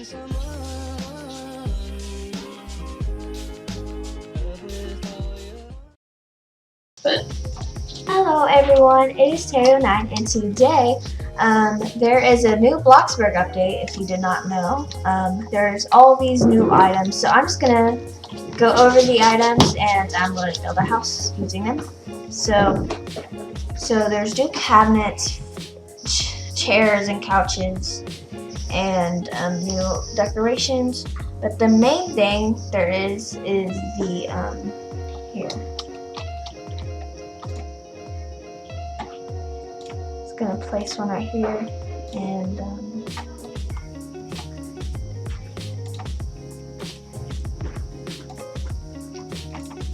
Hello everyone, it is Tayo9 and today there is a new Bloxburg update if you did not know. There's all these new items, so I'm just going to go over the items and I'm going to build a house using them. So there's new cabinets, chairs and couches, and new decorations. But the main thing there is the, here. Gonna place one right here, and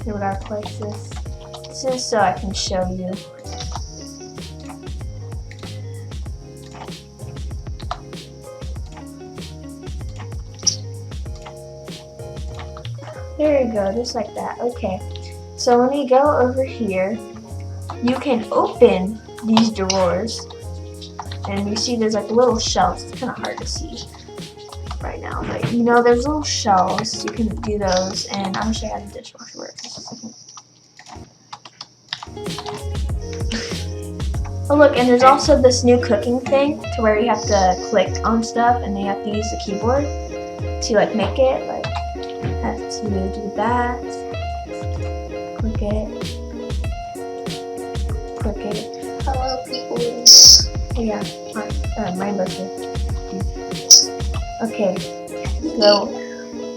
here we gotta place this. This is so I can show you. There you go, just like that. Okay, so when you go over here, you can open these drawers, and you see there's like little shelves. It's kind of hard to see right now, but you know there's little shelves. You can do those, and I'm gonna show you how the dishwasher works in just a second. Oh look, and there's also this new cooking thing to where you have to click on stuff, and then you have to use the keyboard to like make it. Like have to do that. Click it. Hello, people. Yeah, rainbow here. Okay, so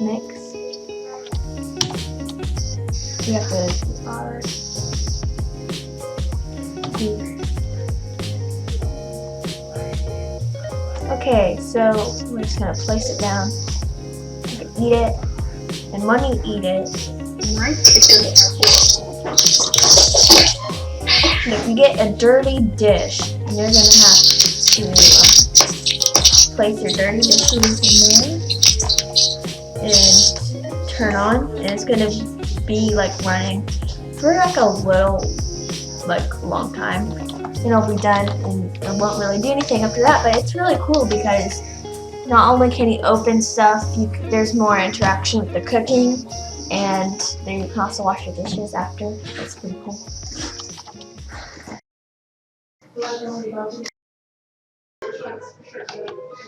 next we have to do our Okay, so we're just gonna place it down. You can eat it, and when you eat it, if you get a dirty dish, you're gonna have to place your dirty dishes in there and turn on, and it's gonna be like running for like a little, like long time, and it'll be done, and it won't really do anything after that. But it's really cool because not only can you open stuff, there's more interaction with the cooking, and then you can also wash your dishes after. That's pretty cool.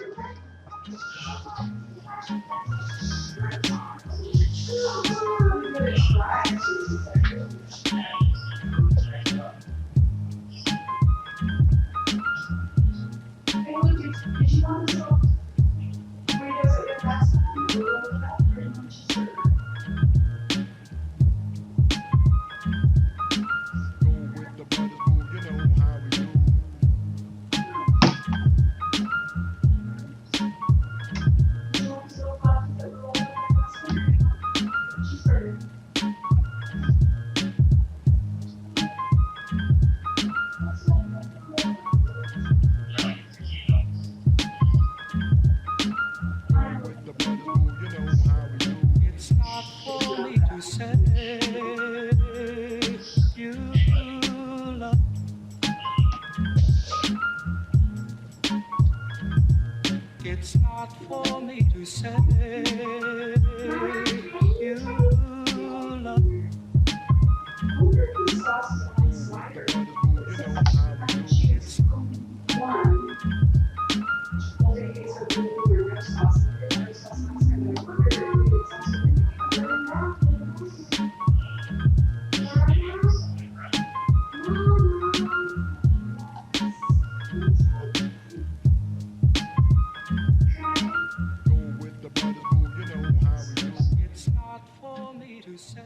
It's not for me to say you love. It's not for me to say you love. It's not for me to say.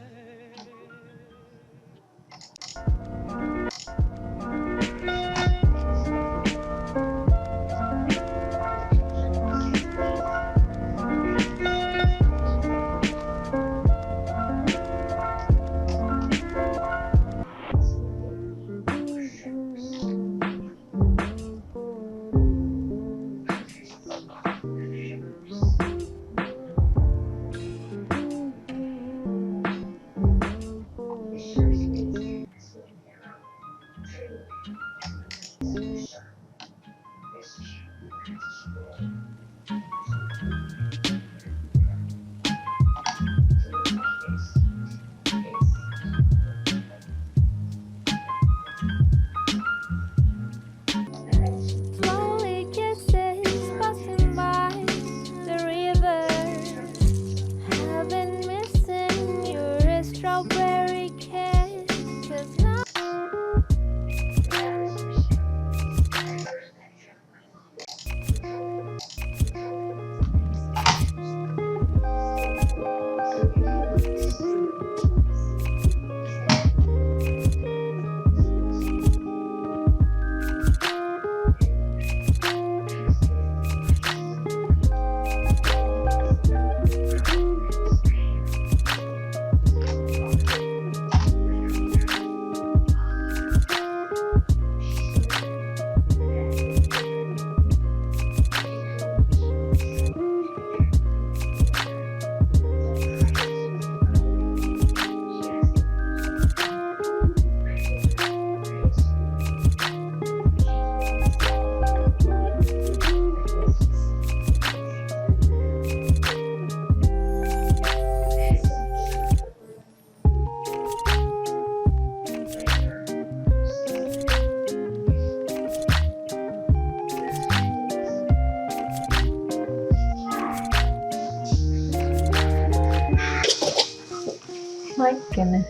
goodness.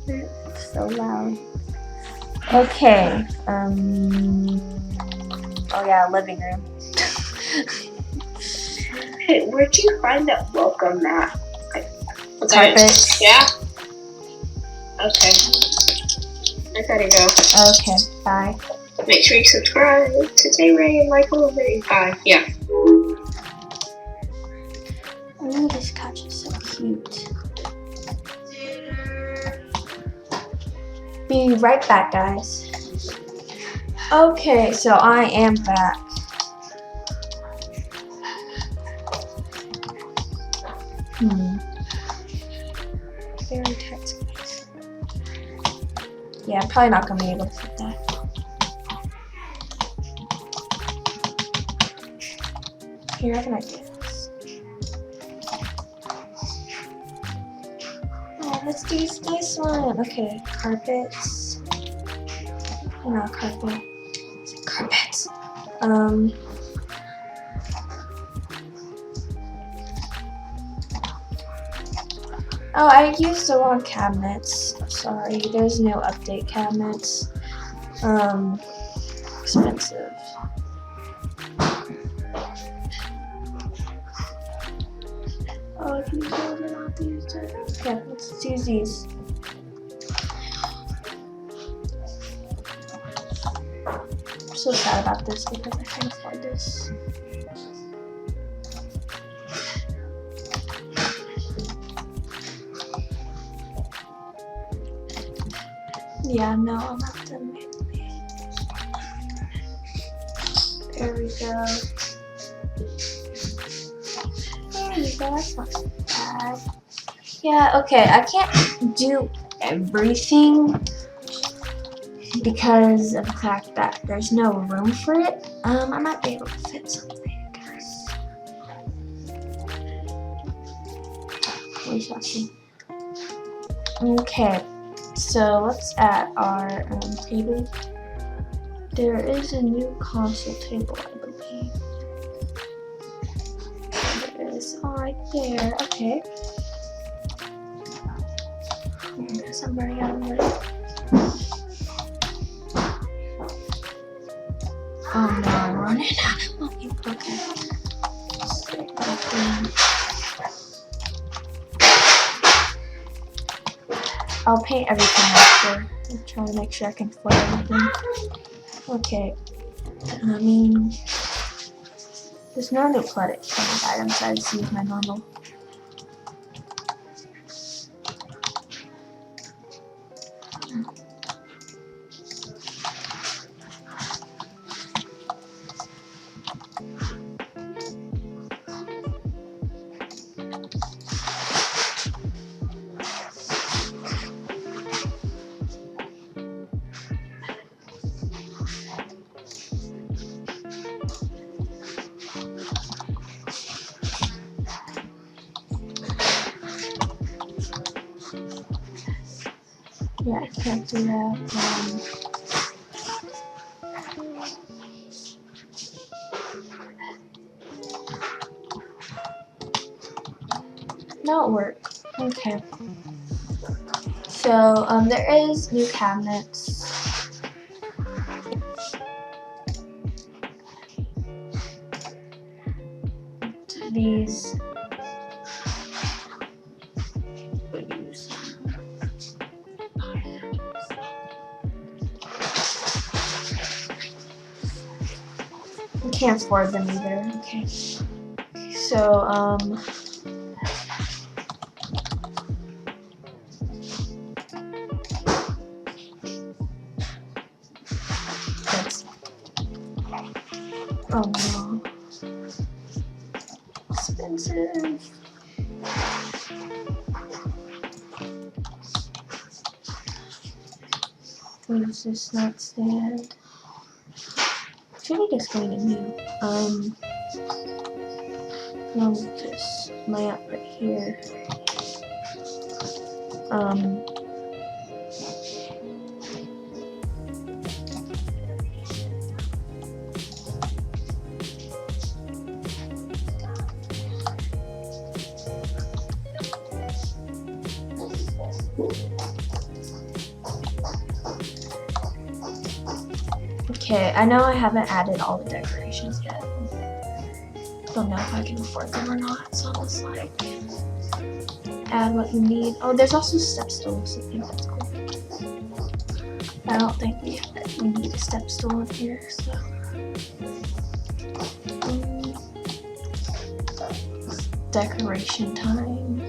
It's so loud. Okay. Oh yeah, living room. Hey, where'd you find that welcome mat? Carpet. Yeah? Okay. I gotta go. Okay, bye. Make sure you subscribe to Tay Ray and like all of it. Bye. Yeah. Oh, this couch is so cute. Be right back, guys. Okay, so I am back. Very tight space. Yeah, I'm probably not gonna be able to fit that. Here, I have an idea. Oh, let's do this one. Okay, carpets. No, carpet. Carpets. Oh, I used the wrong cabinets. Sorry, there's no update cabinets. Expensive. Oh, can you go without these? Okay, let's use these. I'm so sad about this because I can't afford this. Yeah, no, I'm not done. There we go. There we go, that's not so bad. Yeah, okay, I can't do everything because of the fact that there's no room for it. I might be able to fit something, guys. We shall see. Okay. So let's add our table. There is a new console table, I believe. There it is. Oh, right there. Okay. I guess I'm running out of money. Oh no, I'm running out of money. Okay. I'll paint everything after. I'm trying to make sure I can afford everything. Okay. I mean, there's no new credit items. I just use my normal. Yeah, I can't do that. No, it worked. Okay. So, there is new cabinets. These. I can't afford them either. Okay. So, that's, oh no. Expensive. Use this nightstand. Should I just going to new? This lamp right here. Okay, I know I haven't added all the decorations yet. Don't know if I can afford them or not, so I'll just like add what you need. Oh, there's also step stools. I think that's cool. I don't think we need a step stool in here, so. Decoration time.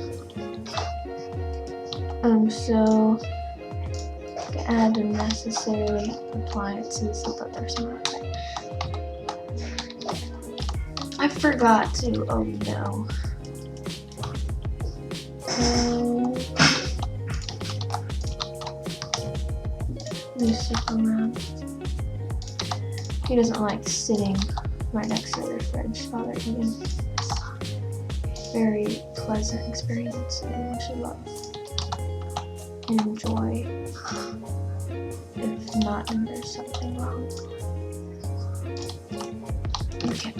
So I can add the necessary appliances, but there's not. I forgot to. Oh no. Let me stick around. He doesn't like sitting right next to the fridge while they're eating. Very pleasant experience. Everyone should love and enjoy. If not, then there's something wrong. Okay.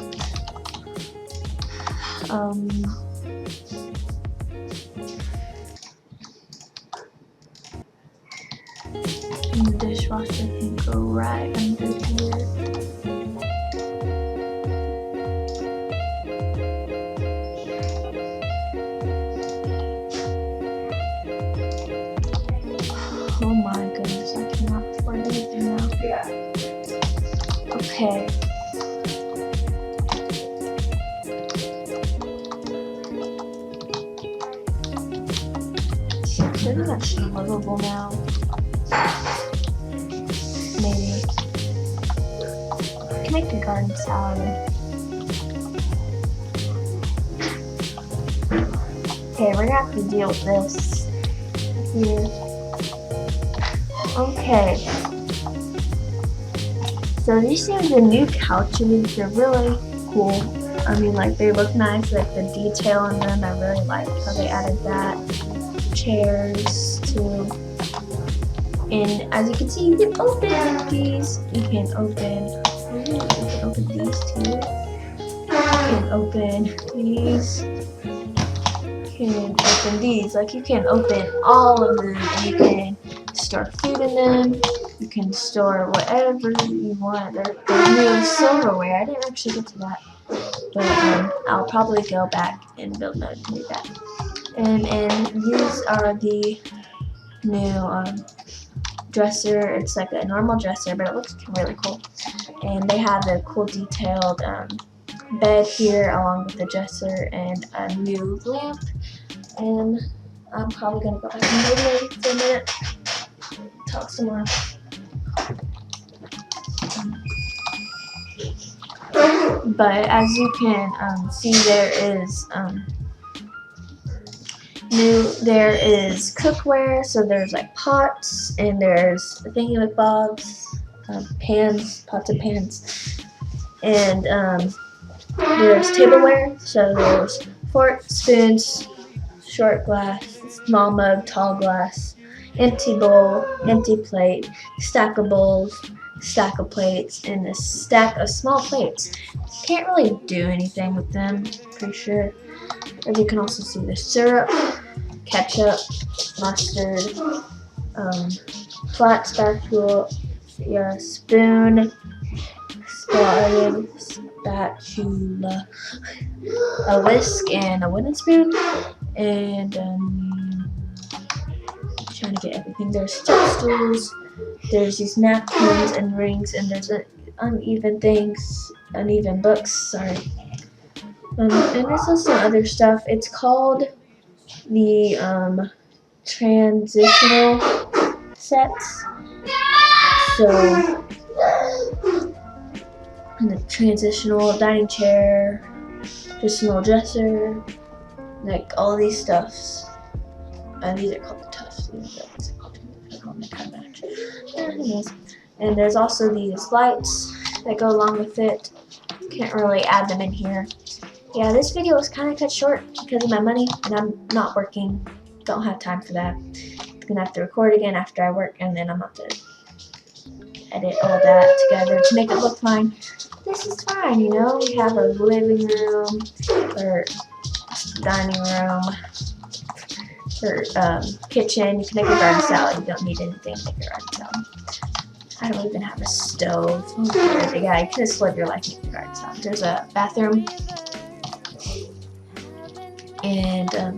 The dishwasher can go right under here. Oh my goodness, I cannot afford anything now. Okay. Pretty much livable now. Maybe. I can make a garden salad. Okay, we're gonna have to deal with this here. Okay. So these are the new couches. They're really cool. I mean, like, they look nice, like the detail in them. I really like how they added that. Chairs too. And as you can see, you can open these. You can open these too. You can open these. You can open these. Like, you can open all of them, and you can store food in them. You can store whatever you want. There's new silverware. I didn't actually get to that, but I'll probably go back in build mode to do that. And these are the new dresser. It's like a normal dresser, but it looks really cool. And they have a cool detailed bed here along with the dresser and a new lamp. And I'm probably gonna go back and build mode for a minute. Talk some more. But as you can see, there is cookware. So there's like pots, and there's thingy-my-bobs, pans, pots and pans, and there's tableware. So there's forks, spoons, short glass, small mug, tall glass, empty bowl, empty plate, stack of bowls, stack of plates, and a stack of small plates. Can't really do anything with them, pretty sure. As you can also see, the syrup, ketchup, mustard, flat spatula, spoon, spatula, a whisk, and a wooden spoon, and trying to get everything. There's step stools, there's these napkins and rings, and there's uneven books, sorry. And there's also other stuff. It's called the transitional sets. So, the transitional dining chair, transitional dresser, like all these stuffs. These are called the tufts. These are called the kind of match. And there's also these lights that go along with it. Can't really add them in here. Yeah, this video was kind of cut short because of my money, and I'm not working. Don't have time for that. I'm gonna have to record again after I work, and then I'm gonna have to edit all that together to make it look fine. This is fine, you know. We have a living room or dining room. or kitchen. You can make a garden salad. You don't need anything to make a garden salad. I don't even have a stove. Yeah, you can just live your life making a garden salad. There's a bathroom and a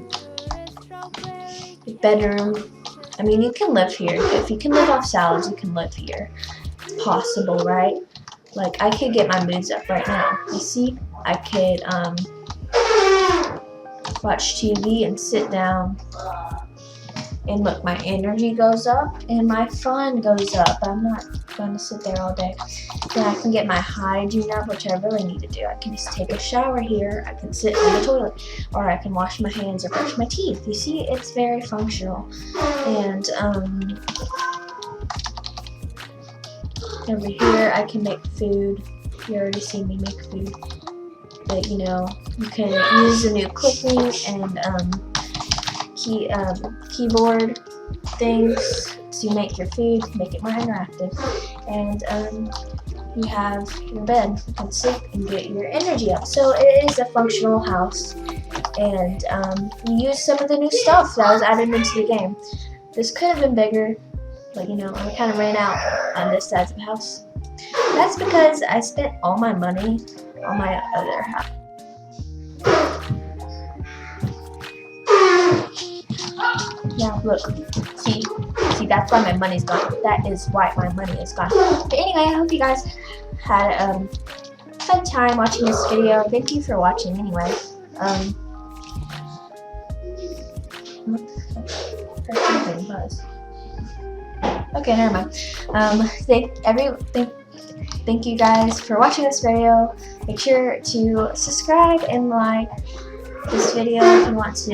bedroom. I mean, you can live here. If you can live off salads, you can live here. Possible, right? Like, I could get my moods up right now. You see? I could watch TV and sit down. And look, my energy goes up and my fun goes up. I'm not going to sit there all day. Then I can get my hygiene up, which I really need to do. I can just take a shower here. I can sit on the toilet. Or I can wash my hands or brush my teeth. You see, it's very functional. And over here, I can make food. You already see me make food. But, you know, you can use the new clicking and keyboard things to make your food, make it more interactive. And you have your bed. You can sleep and get your energy up. So it is a functional house. And you use some of the new stuff that was added into the game. This could have been bigger, but you know, I kind of ran out on this side of the house. That's because I spent all my money on my other house. Yeah, look, see, that's why my money's gone. That is why my money is gone. But anyway, I hope you guys had a fun time watching this video. Thank you for watching anyway. Okay, never mind. Thank you guys for watching this video. Make sure to subscribe and like this video if you want to.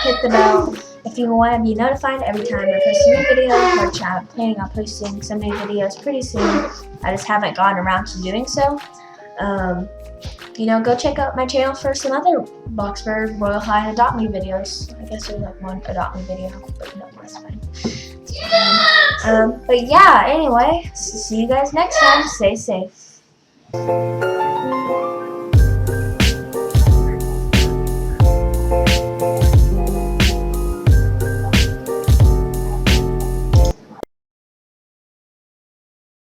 Hit the bell if you want to be notified every time I post a new video, which I'm planning on posting some new videos pretty soon. I just haven't gotten around to doing so. You know, go check out my channel for some other Bloxburg, Royal High, and Adopt Me videos. I guess there's like one Adopt Me video, but no, that's fine. But yeah, anyway, see you guys next time. Stay safe.